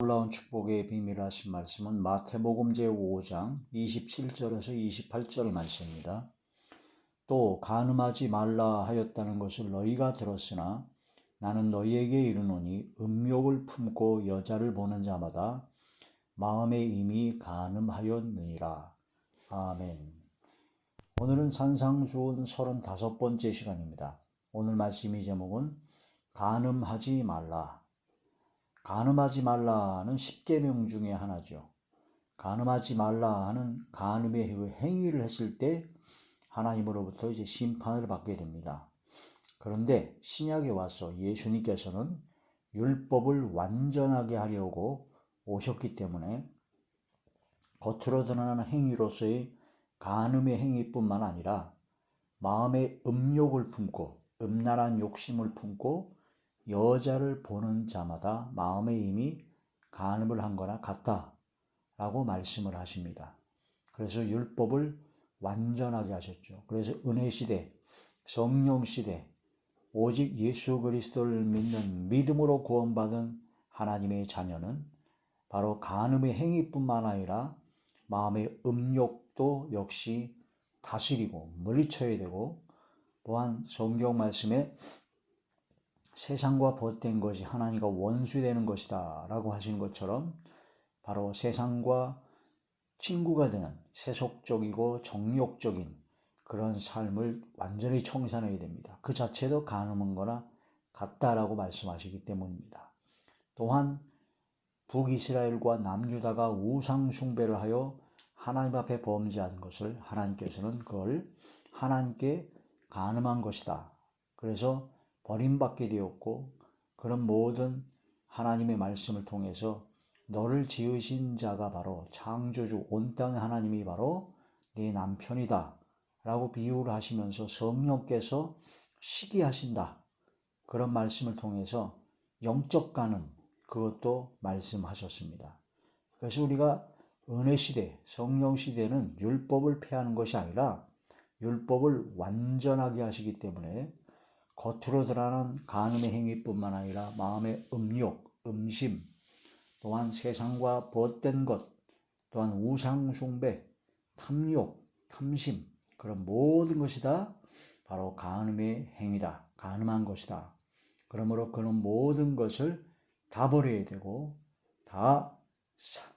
놀라운 축복의 비밀 하신 말씀은 마태복음 제5장 27절에서 28절의 말씀입니다. 또 간음하지 말라 하였다는 것을 너희가 들었으나 나는 너희에게 이르노니 음욕을 품고 여자를 보는 자마다 마음에 이미 간음하였느니라. 아멘. 오늘은 산상수훈 35번째 시간입니다. 오늘 말씀의 제목은 간음하지 말라. 간음하지 말라는 10계명 중에 하나죠. 간음하지 말라 하는 간음의 행위를 했을 때 하나님으로부터 이제 심판을 받게 됩니다. 그런데 신약에 와서 예수님께서는 율법을 완전하게 하려고 오셨기 때문에 겉으로 드러나는 행위로서의 간음의 행위뿐만 아니라 마음에 음욕을 품고 음란한 욕심을 품고 여자를 보는 자마다 마음에 이미 간음을 한 거나 같다라고 말씀을 하십니다. 그래서 율법을 완전하게 하셨죠. 그래서 은혜시대, 성령시대, 오직 예수 그리스도를 믿는 믿음으로 구원받은 하나님의 자녀는 바로 간음의 행위뿐만 아니라 마음의 음욕도 역시 다스리고 물리쳐야 되고, 또한 성경 말씀에 세상과 벗된 것이 하나님과 원수되는 것이다 라고 하신 것처럼 바로 세상과 친구가 되는 세속적이고 정욕적인 그런 삶을 완전히 청산해야 됩니다. 그 자체도 간음한 거나 같다라고 말씀하시기 때문입니다. 또한 북이스라엘과 남유다가 우상 숭배를 하여 하나님 앞에 범죄한 것을 하나님께서는 그걸 하나님께 간음한 것이다. 그래서 버림받게 되었고, 그런 모든 하나님의 말씀을 통해서 너를 지으신 자가 바로 창조주 온 땅의 하나님이 바로 네 남편이다 라고 비유를 하시면서 성령께서 시기하신다, 그런 말씀을 통해서 영적 간음, 그것도 말씀하셨습니다. 그래서 우리가 은혜시대, 성령시대는 율법을 폐하는 것이 아니라 율법을 완전하게 하시기 때문에 겉으로 드러나는 간음의 행위뿐만 아니라 마음의 음욕, 음심, 또한 세상과 벗된 것, 또한 우상 숭배, 탐욕, 탐심, 그런 모든 것이 다 바로 간음의 행위다, 간음한 것이다. 그러므로 그런 모든 것을 다 버려야 되고 다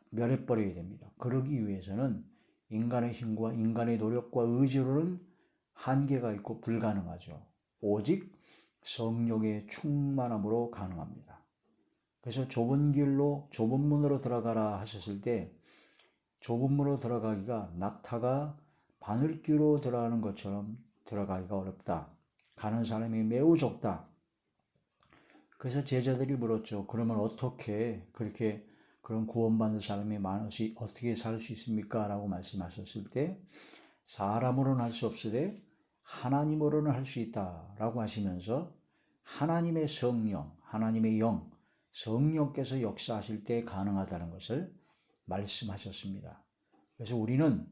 멸해버려야 됩니다. 그러기 위해서는 인간의 힘과 인간의 노력과 의지로는 한계가 있고 불가능하죠. 오직 성령의 충만함으로 가능합니다. 그래서 좁은 길로 좁은 문으로 들어가라 하셨을 때 좁은 문으로 들어가기가 낙타가 바늘귀로 들어가는 것처럼 들어가기가 어렵다. 가는 사람이 매우 적다. 그래서 제자들이 물었죠. 그러면 어떻게 그렇게 그런 구원받는 사람이 많으시 어떻게 살 수 있습니까? 라고 말씀하셨을 때 사람으로는 할 수 없으되 하나님으로는 할 수 있다라고 하시면서 하나님의 성령, 하나님의 영, 성령께서 역사하실 때 가능하다는 것을 말씀하셨습니다. 그래서 우리는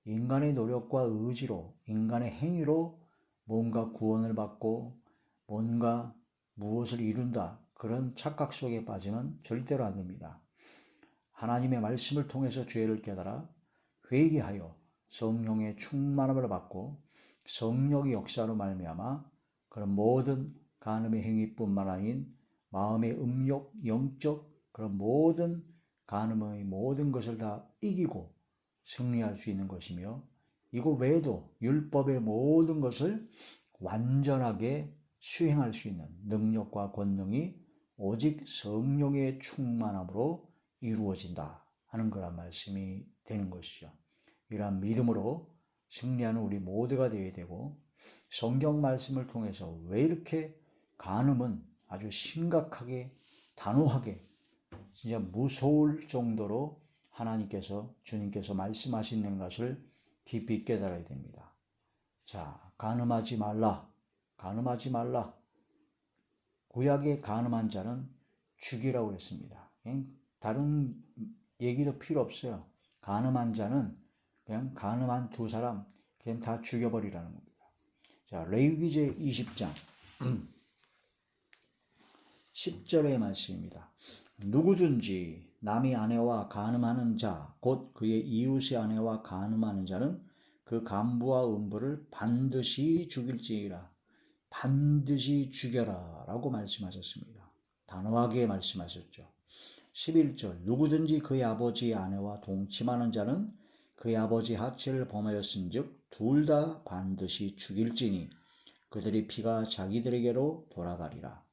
인간의 노력과 의지로, 인간의 행위로 뭔가 구원을 받고 뭔가 무엇을 이룬다, 그런 착각 속에 빠지면 절대로 안 됩니다. 하나님의 말씀을 통해서 죄를 깨달아 회개하여 성령의 충만함을 받고 성령의 역사로 말미암아 그런 모든 간음의 행위뿐만 아닌 마음의 음욕, 영적 그런 모든 간음의 모든 것을 다 이기고 승리할 수 있는 것이며, 이거 외에도 율법의 모든 것을 완전하게 수행할 수 있는 능력과 권능이 오직 성령의 충만함으로 이루어진다 하는 거란 말씀이 되는 것이죠. 이러한 믿음으로 승리하는 우리 모두가 되어야 되고, 성경 말씀을 통해서 왜 이렇게 간음은 아주 심각하게 단호하게 진짜 무서울 정도로 하나님께서, 주님께서 말씀하시는 것을 깊이 깨달아야 됩니다. 자, 간음하지 말라. 간음하지 말라. 구약의 간음한 자는 죽이라고 했습니다. 다른 얘기도 필요 없어요. 간음한 자는 그냥 간음한 두 사람 그냥 다 죽여버리라는 겁니다. 자, 레위기제 20장 10절의 말씀입니다. 누구든지 남의 아내와 간음하는 자, 곧 그의 이웃의 아내와 간음하는 자는 그 간부와 음부를 반드시 죽일지니라. 반드시 죽여라 라고 말씀하셨습니다. 단호하게 말씀하셨죠. 11절 누구든지 그의 아버지의 아내와 동침하는 자는 그의 아버지 하체를 범하였은즉 둘 다 반드시 죽일지니 그들의 피가 자기들에게로 돌아가리라.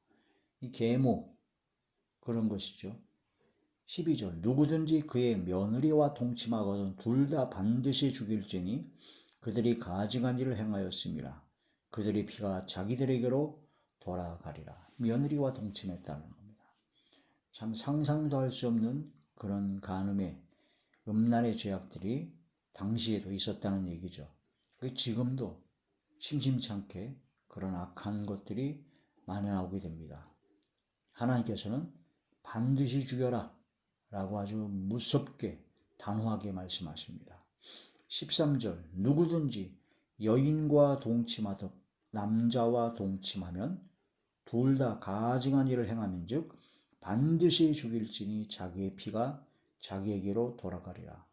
이 계모 그런 것이죠. 12절 누구든지 그의 며느리와 동침하거든 둘 다 반드시 죽일지니 그들이 가증한 일을 행하였음이라. 그들의 피가 자기들에게로 돌아가리라. 며느리와 동침했다는 겁니다. 참 상상도 할 수 없는 그런 간음의 음란의 죄악들이 당시에도 있었다는 얘기죠. 지금도 심심찮게 그런 악한 것들이 만연하게 됩니다. 하나님께서는 반드시 죽여라 라고 아주 무섭게 단호하게 말씀하십니다. 13절 누구든지 여인과 동침하듯 남자와 동침하면 둘 다 가증한 일을 행하면즉 반드시 죽일지니 자기의 피가 자기에게로 돌아가리라.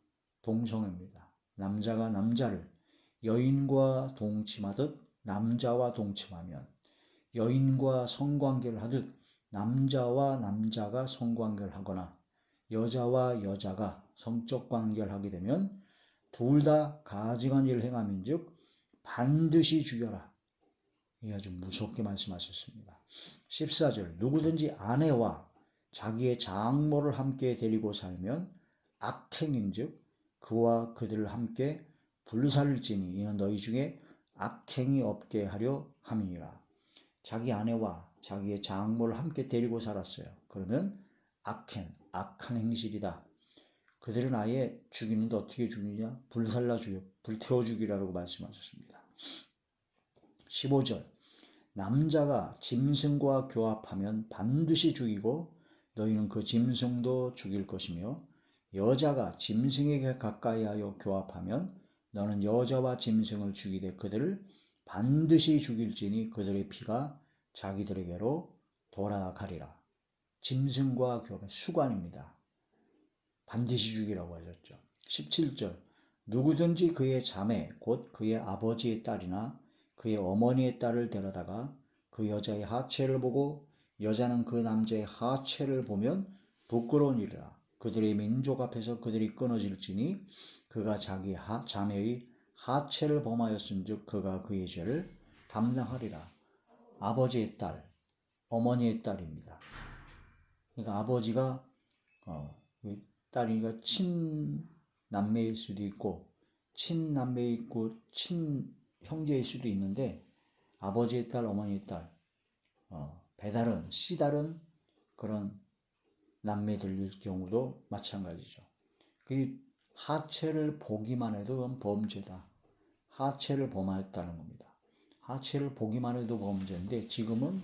동성애입니다. 남자가 남자를 여인과 동침하듯 남자와 동침하면 여인과 성관계를 하듯 남자와 남자가 성관계를 하거나 여자와 여자가 성적 관계를 하게 되면 둘 다 가증한 일을 행하면즉 반드시 죽여라. 이 아주 무섭게 말씀하셨습니다. 14절 누구든지 아내와 자기의 장모를 함께 데리고 살면 악행인즉 그와 그들을 함께 불살을지니 이는 너희 중에 악행이 없게 하려 함이니라. 자기 아내와 자기의 장모를 함께 데리고 살았어요. 그러면 악행, 악한 행실이다. 그들은 아예 죽이는데 어떻게 죽이냐? 불살라 죽여, 불태워 죽이라고 말씀하셨습니다. 15절 남자가 짐승과 교합하면 반드시 죽이고 너희는 그 짐승도 죽일 것이며 여자가 짐승에게 가까이하여 교합하면 너는 여자와 짐승을 죽이되 그들을 반드시 죽일지니 그들의 피가 자기들에게로 돌아가리라. 짐승과 교합의 수관입니다. 반드시 죽이라고 하셨죠. 17절 누구든지 그의 자매 곧 그의 아버지의 딸이나 그의 어머니의 딸을 데려다가 그 여자의 하체를 보고 여자는 그 남자의 하체를 보면 부끄러운 일이라. 그들의 민족 앞에서 그들이 끊어질지니 그가 자기 자매의 하체를 범하였은즉 그가 그의 죄를 담당하리라. 아버지의 딸, 어머니의 딸입니다. 그러니까 아버지가 딸이니까 친남매일 수도 있고 친남매일 있고 친형제일 수도 있는데 아버지의 딸, 어머니의 딸, 배다른, 씨다른 그런 남매들일 경우도 마찬가지죠. 그 하체를 보기만 해도 그건 범죄다. 하체를 범하였다는 겁니다. 하체를 보기만 해도 범죄인데 지금은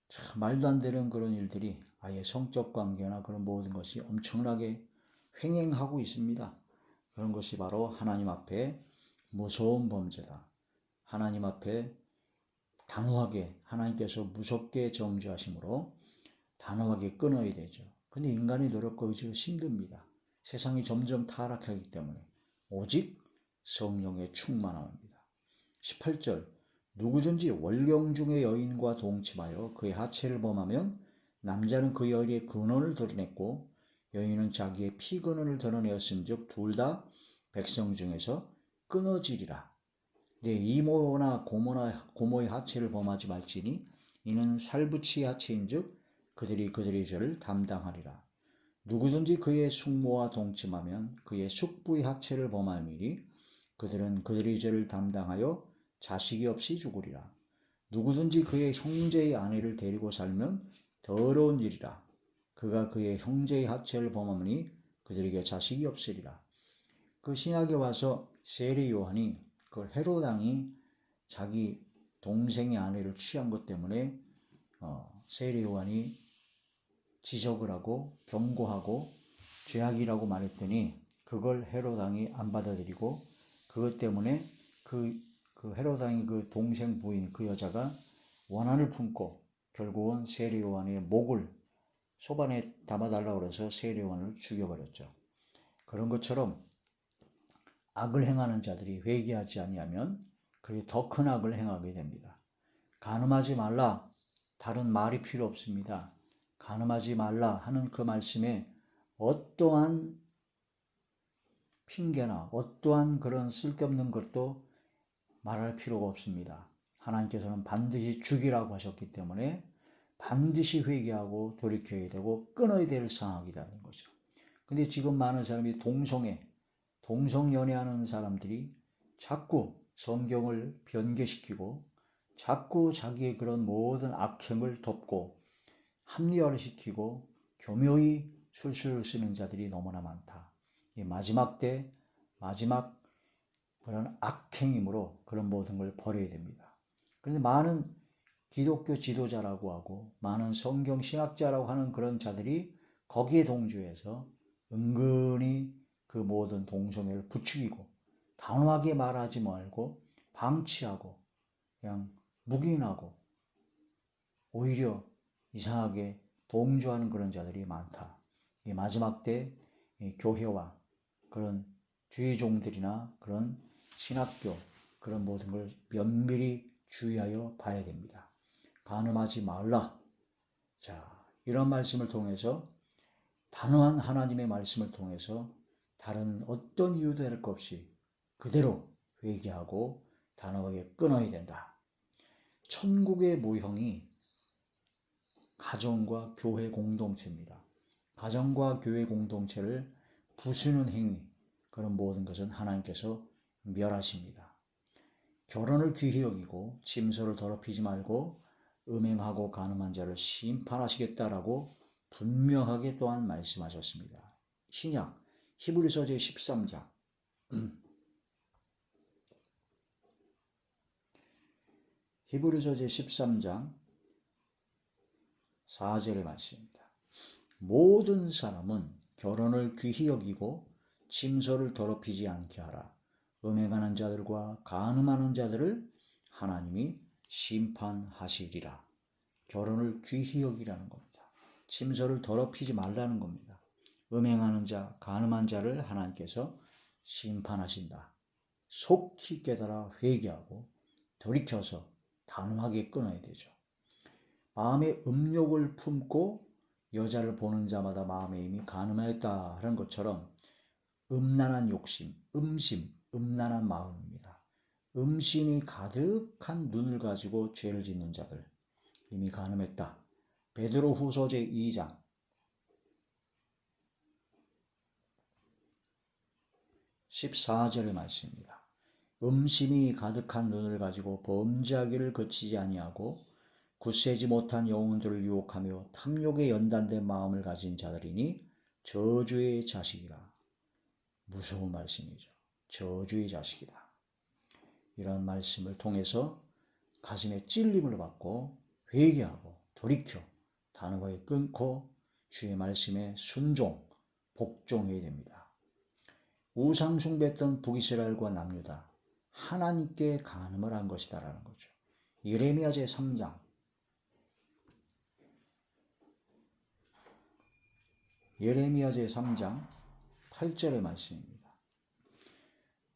참 말도 안 되는 그런 일들이 아예 성적 관계나 그런 모든 것이 엄청나게 횡행하고 있습니다. 그런 것이 바로 하나님 앞에 무서운 범죄다. 하나님 앞에 단호하게 하나님께서 무섭게 정죄하심으로 단호하게 끊어야 되죠. 근데 인간의 노력과 의지가 힘듭니다. 세상이 점점 타락하기 때문에 오직 성령의 충만함입니다. 18절 누구든지 월경 중의 여인과 동침하여 그의 하체를 범하면 남자는 그 여인의 근원을 드러냈고 여인은 자기의 피근원을 드러내었은즉 둘 다 백성 중에서 끊어지리라. 내 이모나 고모의 하체를 범하지 말지니 이는 살부치의 하체인즉 그들이 그들의 죄를 담당하리라. 누구든지 그의 숙모와 동침하면 그의 숙부의 하체를 범함이니 그들은 그들의 죄를 담당하여 자식이 없이 죽으리라. 누구든지 그의 형제의 아내를 데리고 살면 더러운 일이라. 그가 그의 형제의 하체를 범하니 그들에게 자식이 없으리라. 그 신약에 와서 세례 요한이 그 헤롯 왕이 자기 동생의 아내를 취한 것 때문에 세례 요한이 지적을 하고 경고하고 죄악이라고 말했더니 그걸 헤롯 왕이 안 받아들이고 그것 때문에 그 헤롯 왕이 그 동생 부인 그 여자가 원한을 품고 결국은 세례 요한의 목을 소반에 담아달라고 그래서 세례요한을 죽여버렸죠. 그런 것처럼 악을 행하는 자들이 회개하지 아니하면 그리 더 큰 악을 행하게 됩니다. 간음하지 말라. 다른 말이 필요 없습니다. 간음하지 말라 하는 그 말씀에 어떠한 핑계나 어떠한 그런 쓸데없는 것도 말할 필요가 없습니다. 하나님께서는 반드시 죽이라고 하셨기 때문에 반드시 회개하고 돌이켜야 되고 끊어야 될 상황이라는 거죠. 근데 지금 많은 사람이 동성연애하는 사람들이 자꾸 성경을 변개시키고 자꾸 자기의 그런 모든 악행을 덮고 합리화를 시키고 교묘히 술수를 쓰는 자들이 너무나 많다. 이 마지막 때 마지막 그런 악행이므로 그런 모든 걸 버려야 됩니다. 그런데 많은 기독교 지도자라고 하고 많은 성경 신학자라고 하는 그런 자들이 거기에 동조해서 은근히 그 모든 동성애를 부추기고 단호하게 말하지 말고 방치하고 그냥 묵인하고 오히려 이상하게 동조하는 그런 자들이 많다. 이 마지막 때 교회와 그런 주의종들이나 그런 신학교 그런 모든 걸 면밀히 주의하여 봐야 됩니다. 간음하지 말라. 자, 이런 말씀을 통해서 단호한 하나님의 말씀을 통해서 다른 어떤 이유도 할 것 없이 그대로 회개하고 단호하게 끊어야 된다. 천국의 모형이 가정과 교회 공동체입니다. 가정과 교회 공동체를 부수는 행위, 그런 모든 것은 하나님께서 멸하십니다. 결혼을 귀히 여기고 침소를 더럽히지 말고 음행하고 간음한 자를 심판하시겠다라고 분명하게 또한 말씀하셨습니다. 신약 히브리서 제13장 히브리서 제13장 4절의 말씀입니다. 모든 사람은 결혼을 귀히 여기고 침소를 더럽히지 않게 하라. 음행하는 자들과 간음하는 자들을 하나님이 심판하시리라. 결혼을 귀히 여기라는 겁니다. 침소를 더럽히지 말라는 겁니다. 음행하는 자, 간음한 자를 하나님께서 심판하신다. 속히 깨달아 회개하고 돌이켜서 단호하게 끊어야 되죠. 마음에 음욕을 품고 여자를 보는 자마다 마음에 이미 간음하였다는 것처럼 음란한 욕심, 음란한 마음입니다. 음심이 가득한 눈을 가지고 죄를 짓는 자들 이미 간음했다. 베드로 후서 제2장 14절의 말씀입니다. 음심이 가득한 눈을 가지고 범죄하기를 그치지 아니하고 굳세지 못한 영혼들을 유혹하며 탐욕에 연단된 마음을 가진 자들이니 저주의 자식이라. 무서운 말씀이죠. 저주의 자식이다. 이런 말씀을 통해서 가슴에 찔림을 받고 회개하고 돌이켜 단호하게 끊고 주의 말씀에 순종, 복종해야 됩니다. 우상 숭배했던 북이스라엘과 남유다 하나님께 간음을 한 것이다라는 거죠. 예레미야 제3장 예레미야 제3장 8절의 말씀입니다.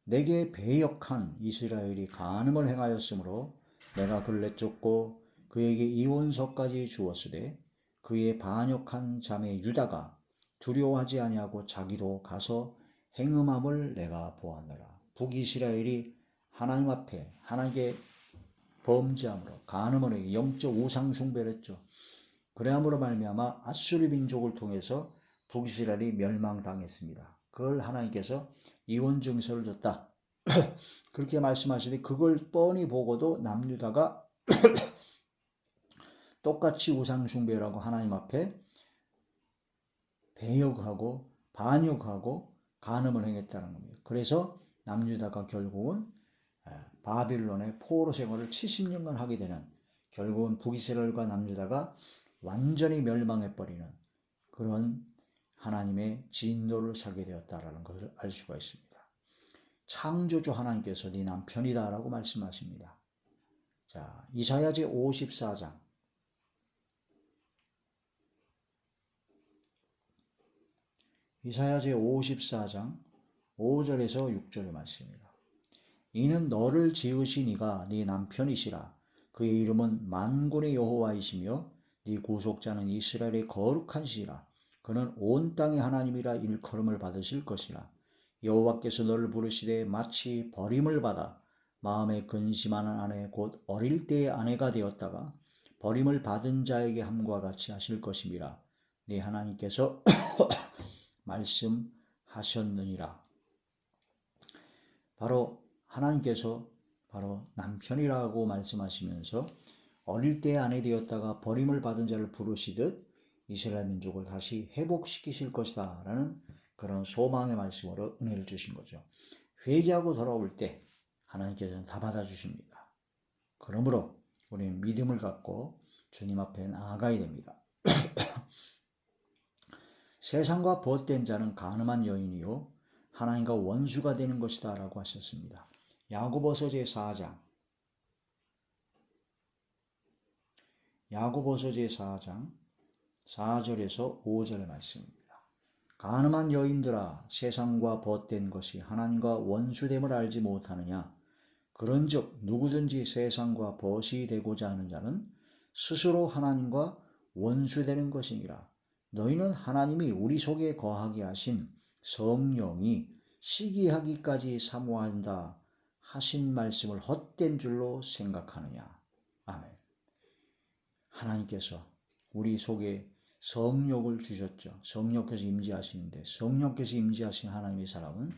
내게 배역한 이스라엘이 간음을 행하였으므로 내가 그를 내쫓고 그에게 이혼서까지 주었으되 그의 반역한 자매 유다가 두려워하지 아니하고 자기도 가서 행음함을 내가 보았노라. 북이스라엘이 하나님 앞에 하나님께 범죄함으로 간음을 해 영적 우상 숭배를 했죠. 그래함으로 말미암아 아수르 민족을 통해서 북이스라엘이 멸망당했습니다. 그걸 하나님께서 이혼 증서를 줬다. 그렇게 말씀하시되 그걸 뻔히 보고도 남유다가 똑같이 우상 숭배라고 하나님 앞에 배역하고 반역하고 간음을 행했다는 겁니다. 그래서 남유다가 결국은 바빌론의 포로 생활을 70년간 하게 되는 결국은 북이스라엘과 남유다가 완전히 멸망해버리는 그런 하나님의 진노를 사게 되었다라는 것을 알 수가 있습니다. 창조주 하나님께서 네 남편이다 라고 말씀하십니다. 자, 이사야 제54장 이사야 제54장 5절에서 6절의 말씀입니다. 이는 너를 지으신 이가 네 남편이시라. 그의 이름은 만군의 여호와이시며 네 구속자는 이스라엘의 거룩한 시라. 그는 온 땅의 하나님이라 일컬음을 받으실 것이라. 여호와께서 너를 부르시되 마치 버림을 받아 마음에 근심하는 아내 곧 어릴 때의 아내가 되었다가 버림을 받은 자에게 함과 같이 하실 것임이라. 네 하나님께서 말씀하셨느니라. 바로 하나님께서 바로 남편이라고 말씀하시면서 어릴 때의 아내 되었다가 버림을 받은 자를 부르시듯 이스라엘 민족을 다시 회복시키실 것이다 라는 그런 소망의 말씀으로 은혜를 주신 거죠. 회개하고 돌아올 때 하나님께서는 다 받아주십니다. 그러므로 우리는 믿음을 갖고 주님 앞에 나아가야 됩니다. 세상과 벗된 자는 가늠한 여인이요 하나님과 원수가 되는 것이다 라고 하셨습니다. 야고보서 제4장 4절에서 5절의 말씀입니다. 가늠한 여인들아 세상과 벗된 것이 하나님과 원수됨을 알지 못하느냐. 그런즉 누구든지 세상과 벗이 되고자 하는 자는 스스로 하나님과 원수되는 것이니라. 너희는 하나님이 우리 속에 거하게 하신 성령이 시기하기까지 사모한다 하신 말씀을 헛된 줄로 생각하느냐. 아멘. 하나님께서 우리 속에 성령을 주셨죠. 성령께서 임재하시는데 성령께서 임재하신 하나님의 사람은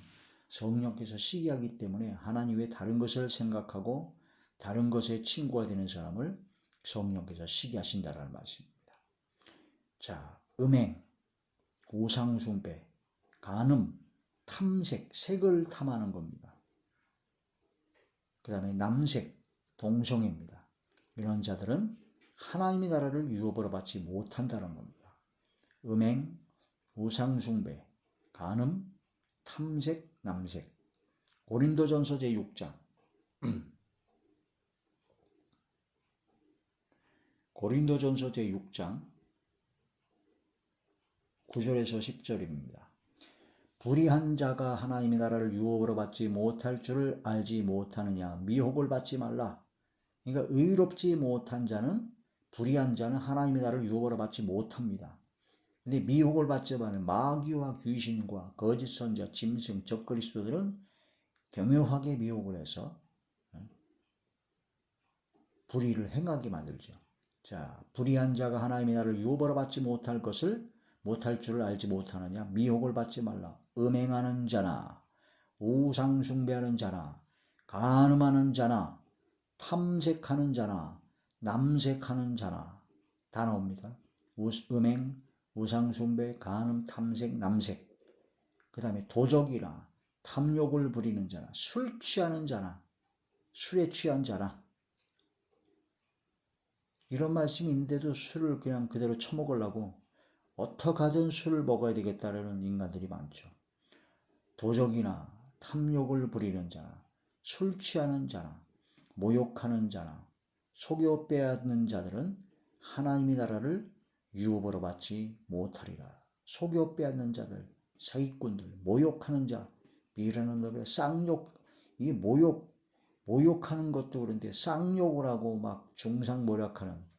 성령께서 시기하기 때문에 하나님 외에 다른 것을 생각하고 다른 것의 친구가 되는 사람을 성령께서 시기하신다라는 말씀입니다. 자, 음행, 우상숭배, 간음, 탐색, 색을 탐하는 겁니다. 그 다음에 남색, 동성애입니다. 이런 자들은 하나님의 나라를 유업으로 받지 못한다는 겁니다. 음행, 우상숭배, 간음, 탐색, 남색. 고린도전서 제6장 고린도전서 제6장 9절에서 10절입니다. 불의한 자가 하나님의 나라를 유업으로 받지 못할 줄을 알지 못하느냐. 미혹을 받지 말라. 그러니까 의롭지 못한 자는 불의한 자는 하나님의 나라를 유업으로 받지 못합니다. 근데 미혹을 받지 않은 마귀와 귀신과 거짓 선자, 짐승, 적그리스도들은 교묘하게 미혹을 해서 불의를 행하게 만들죠. 자, 불의한 자가 하나님의 나라를 유업으로 받지 못할 줄을 알지 못하느냐. 미혹을 받지 말라. 음행하는 자나 우상 숭배하는 자나 간음하는 자나 탐색하는 자나 남색하는 자나 다 나옵니다. 음행, 우상 숭배, 간음, 탐색, 남색. 그 다음에 도적이나 탐욕을 부리는 자나 술 취하는 자나 술에 취한 자나 이런 말씀이 있는데도 술을 그냥 그대로 처먹으려고 어떻게 하든 술을 먹어야 되겠다는 인간들이 많죠. 도적이나 탐욕을 부리는 자나 술 취하는 자나 모욕하는 자나 속여 빼앗는 자들은 하나님의 나라를 유업으로 받지 못하리라. 속여 빼앗는 자들, 사기꾼들, 모욕하는 자, 미라는 놈의 쌍욕, 이 모욕하는 것도 그런데 쌍욕을 하고 막 중상모략하는.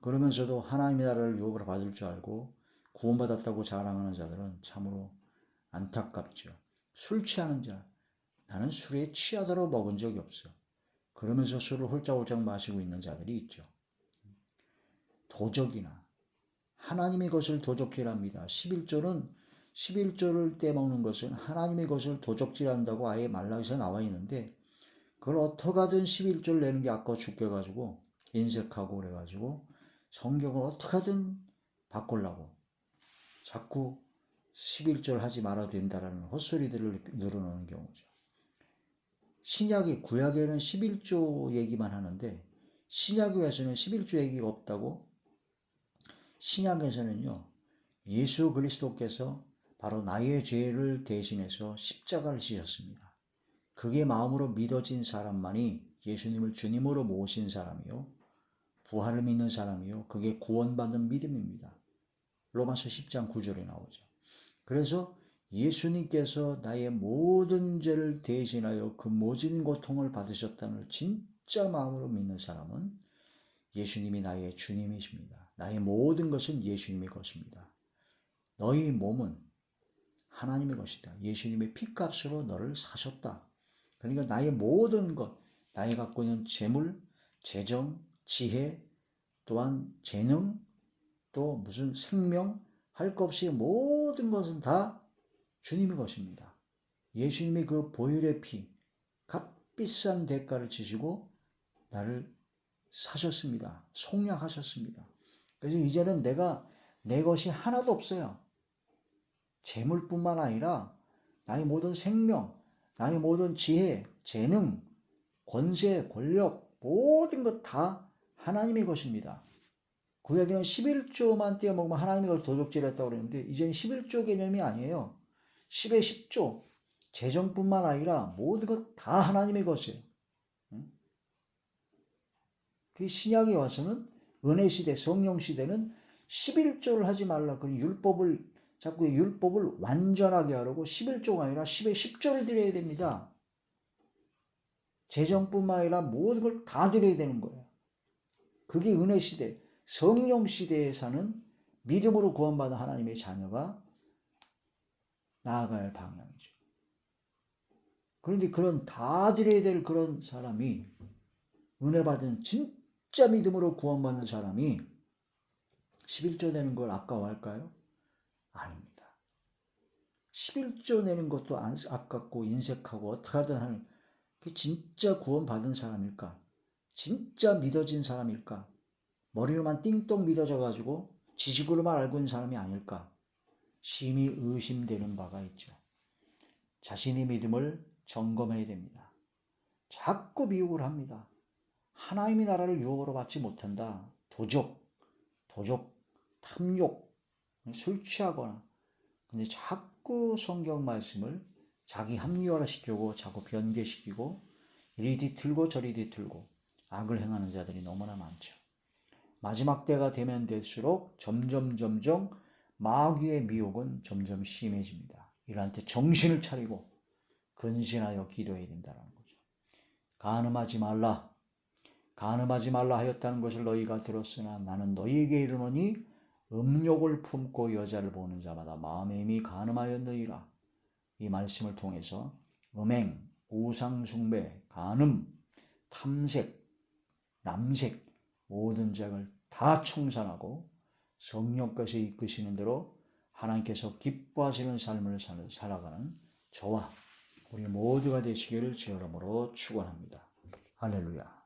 그러면서도 하나님의 나라를 유업으로 받을 줄 알고 구원받았다고 자랑하는 자들은 참으로 안타깝죠. 술 취하는 자, 나는 술에 취하도록 먹은 적이 없어. 그러면서 술을 홀짝홀짝 마시고 있는 자들이 있죠. 도적이나 하나님의 것을 도적질합니다. 11조를 떼먹는 것은 하나님의 것을 도적질한다고 아예 말라에서 나와 있는데 그걸 어떻게 하든 11조를 내는 게 아까 죽여가지고 인색하고 그래가지고 성경을 어떻게 하든 바꾸려고 자꾸 11절 하지 말아도 된다라는 헛소리들을 늘어놓는 경우죠. 신약이 구약에는 11조 얘기만 하는데 신약에서는 11조 얘기가 없다고. 신약에서는요 예수 그리스도께서 바로 나의 죄를 대신해서 십자가를 지셨습니다. 그게 마음으로 믿어진 사람만이 예수님을 주님으로 모신 사람이요 부활을 믿는 사람이요 그게 구원받는 믿음입니다. 로마서 10장 9절에 나오죠. 그래서 예수님께서 나의 모든 죄를 대신하여 그 모진 고통을 받으셨다는 걸 진짜 마음으로 믿는 사람은 예수님이 나의 주님이십니다. 나의 모든 것은 예수님의 것입니다. 너희 몸은 하나님의 것이다. 예수님의 피값으로 너를 사셨다. 그러니까 나의 모든 것, 나의 갖고 있는 재물, 재정, 지혜, 또한 재능, 또 무슨 생명, 할 것 없이 모든 것은 다 주님의 것입니다. 예수님이 그 보혈의 피, 값비싼 대가를 지시고 나를 사셨습니다. 속량하셨습니다. 그래서 이제는 내가 내 것이 하나도 없어요. 재물뿐만 아니라 나의 모든 생명, 나의 모든 지혜, 재능, 권세, 권력, 모든 것 다 하나님의 것입니다. 구약에는 11조만 떼어먹으면 하나님의 것을 도적질했다고 그랬는데 이제는 11조 개념이 아니에요. 10의 10조, 재정뿐만 아니라 모든 것 다 하나님의 것이에요. 그 신약에 와서는 은혜 시대, 성령 시대는 11조를 하지 말라. 그 율법을 자꾸 율법을 완전하게 하려고 11조가 아니라 10의 10조를 드려야 됩니다. 재정뿐만 아니라 모든 걸 다 드려야 되는 거예요. 그게 은혜 시대, 성령 시대에 사는 믿음으로 구원받은 하나님의 자녀가 나아가야 할 방향이죠. 그런데 그런 다 드려야 될 그런 사람이 은혜 받은 진짜 믿음으로 구원받는 사람이 11조 내는 걸 아까워할까요? 아닙니다. 11조 내는 것도 아깝고 인색하고 어떻게 하든 하는 그 진짜 구원받은 사람일까? 진짜 믿어진 사람일까? 머리로만 띵동 믿어져 가지고 지식으로만 알고 있는 사람이 아닐까? 심히 의심되는 바가 있죠. 자신의 믿음을 점검해야 됩니다. 자꾸 미혹을 합니다. 하나님의 나라를 유혹으로 받지 못한다. 도적, 탐욕, 술 취하거나 근데 자꾸 성경 말씀을 자기 합리화를 시키고 자꾸 변개시키고 이리 뒤틀고 저리 뒤틀고 악을 행하는 자들이 너무나 많죠. 마지막 때가 되면 될수록 점점 마귀의 미혹은 점점 심해집니다. 이러한 때 정신을 차리고 근신하여 기도해야 된다는 거죠. 간음하지 말라 하였다는 것을 너희가 들었으나 나는 너희에게 이르노니 음욕을 품고 여자를 보는 자마다 마음에 이미 간음하였느니라. 이 말씀을 통해서 음행, 우상숭배, 간음, 탐색, 남색 모든 죄악을 다 청산하고 성령께서 이끄시는 대로 하나님께서 기뻐하시는 삶을 살아가는 저와 우리 모두가 되시기를 주의 이름으로 축원합니다. 할렐루야.